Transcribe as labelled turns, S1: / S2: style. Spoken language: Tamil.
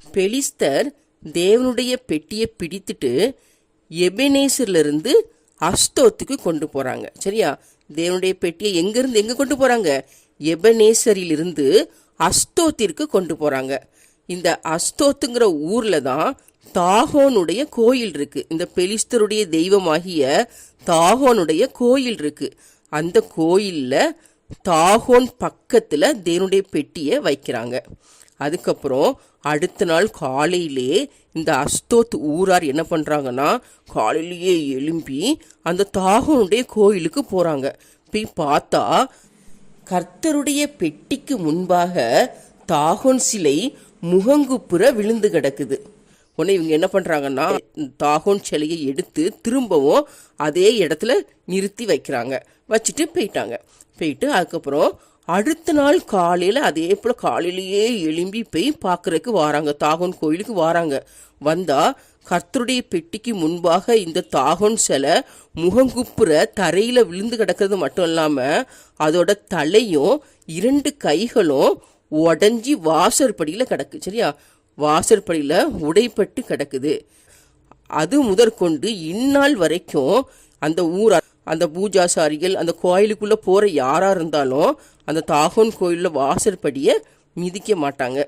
S1: பெலிஸ்தர் தேவனுடைய பெட்டியை பிடித்துட்டு எபெனேசர்ல இருந்து அஸ்தோத்துக்கு கொண்டு போறாங்க. சரியா? தேவனுடைய பெட்டியை எங்கிருந்து எங்க கொண்டு போறாங்க? எபெனேசரிலிருந்து அஸ்தோத்திற்கு கொண்டு போறாங்க. இந்த அஸ்தோத்துங்கிற ஊர்ல தான் தாகோனுடைய கோயில் இருக்கு. இந்த பெலிஸ்தருடைய தெய்வமாகிய தாகோனுடைய கோயில் இருக்கு. அந்த கோயில்ல தாகோன் பக்கத்துல தேவனுடைய பெட்டியை வைக்கிறாங்க. அதுக்கப்புறம் அடுத்த நாள் காலையிலே இந்த அஸ்தோத் ஊரார் என்ன பண்றாங்கன்னா, காலையிலேயே எழும்பி அந்த தாகோனுடைய கோயிலுக்கு போறாங்க. போய் பார்த்தா கர்த்தருடைய பெட்டிக்கு முன்பாக தாகோன் சிலை முகங்குப்புற விழுந்து கிடக்குது. உடனே இவங்க என்ன பண்றாங்கன்னா, தாகோன் சிலையை எடுத்து திரும்பவும் அதே இடத்துல நிறுத்தி வைக்கிறாங்க. வச்சுட்டு போயிட்டு அதுக்கப்புறம் அடுத்த நாள் காலையில அதே போல காலையிலேயே எழும்பி போய் பார்க்கறதுக்கு வராங்க. தாகோன் கோயிலுக்கு வராங்க. வந்தா கர்த்தருடைய பெட்டிக்கு முன்பாக இந்த தாகோன் சிலை முகங்குப்புற தரையில விழுந்து கிடக்கிறது மட்டும் இல்லாம அதோட தலையும் 2 கைகளும் உடஞ்சி வாசற்படியில கிடக்கு. சரியா? வாசற்படியில உடைப்பட்டு கிடக்குது. அது முதற்கொண்டு இந்நாள் வரைக்கும் அந்த ஊர், அந்த பூஜாசாரிகள், அந்த கோயிலுக்குள்ள போற யாரா இருந்தாலும் அந்த தாகோன் கோயில்ல வாசற்படியை மிதிக்க மாட்டாங்க.